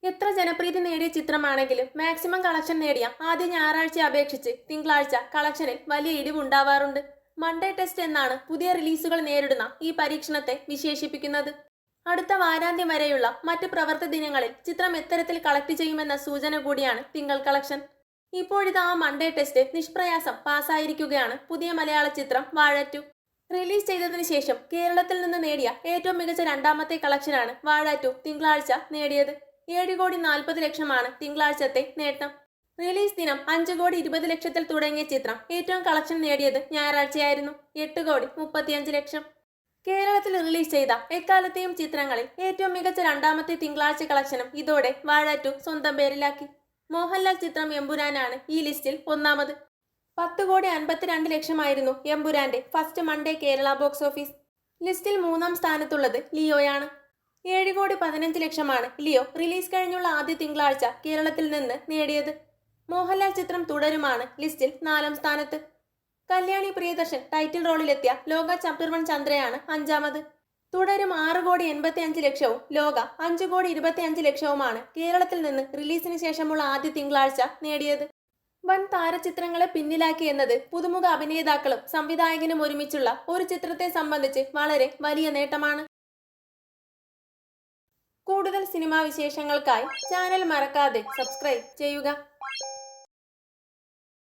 എത്ര ജനപ്രീതി നേടിയ ചിത്രമാണെങ്കിലും മാക്സിമം കളക്ഷൻ നേടിയ ആദ്യ ഞായറാഴ്ചയെ അപേക്ഷിച്ച് തിങ്കളാഴ്ച കളക്ഷനിൽ വലിയ ഇടിവുണ്ടാവാറുണ്ട്. മൺഡേ ടെസ്റ്റ് എന്നാണ് പുതിയ റിലീസുകൾ നേരിടുന്ന ഈ പരീക്ഷണത്തെ വിശേഷിപ്പിക്കുന്നത്. അടുത്ത വാരാന്ത്യം വരെയുള്ള മറ്റ് പ്രവൃത്തി ദിനങ്ങളിൽ ചിത്രം എത്തരത്തിൽ കളക്ട് ചെയ്യുമെന്ന സൂചന കൂടിയാണ് തിങ്കൾ കളക്ഷൻ. ഇപ്പോഴിത് ആ മൺഡേ ടെസ്റ്റ് നിഷ്പ്രയാസം പാസ്സായിരിക്കുകയാണ് പുതിയ മലയാള ചിത്രം വാഴ 2. റിലീസ് ചെയ്തതിനു ശേഷം കേരളത്തിൽ നിന്ന് നേടിയ ഏറ്റവും മികച്ച രണ്ടാമത്തെ കളക്ഷനാണ് വാഴ 2 തിങ്കളാഴ്ച നേടിയത്. 7,40,00,000 തിങ്കളാഴ്ചത്തെ നേട്ടം. റിലീസ് ദിനം 5,20,00,000 തുടങ്ങിയ ചിത്രം ഏറ്റവും കളക്ഷൻ നേടിയത് ഞായറാഴ്ചയായിരുന്നു. 8,35,00,000. കേരളത്തിൽ റിലീസ് ചെയ്ത എക്കാലത്തെയും ചിത്രങ്ങളിൽ ഏറ്റവും മികച്ച രണ്ടാമത്തെ തിങ്കളാഴ്ച കളക്ഷനും ഇതോടെ വാഴ 2 സ്വന്തം പേരിലാക്കി. മോഹൻലാൽ ചിത്രം എമ്പുരാനാണ് ഈ ലിസ്റ്റിൽ ഒന്നാമത്. 10,52,00,000 എമ്പുരാന്റെ first Monday Kerala box office. ലിസ്റ്റിൽ മൂന്നാം സ്ഥാനത്തുള്ളത് ലിയോയാണ്. 7,15,00,000 ലിയോ റിലീസ് കഴിഞ്ഞുള്ള ആദ്യ തിങ്കളാഴ്ച കേരളത്തിൽ നിന്ന് നേടിയത്. മോഹൻലാൽ ചിത്രം തുടരുമാണ് ലിസ്റ്റിൽ 4ാം സ്ഥാനത്ത്. കല്യാണി പ്രിയദർശൻ ടൈറ്റിൽ റോളിലെത്തിയ ലോക ചാപ്റ്റർ 1 ചന്ദ്രയാണ് 5ാമത്. തുടരും 6,85,00,000 ലോക 5,25,00,000 കേരളത്തിൽ നിന്ന് റിലീസിന് ശേഷമുള്ള ആദ്യ തിങ്കളാഴ്ച നേടിയത്. വൻ താരചിത്രങ്ങളെ പിന്നിലാക്കി എന്നത് പുതുമുഖ അഭിനേതാക്കളും സംവിധായകനും ഒരുമിച്ചുള്ള ഒരു ചിത്രത്തെ സംബന്ധിച്ച് വളരെ വലിയ നേട്ടമാണ്. കൂടുതൽ സിനിമാ വിശേഷങ്ങൾക്കായി ചാനൽ മറക്കാതെ സബ്സ്ക്രൈബ് ചെയ്യുക.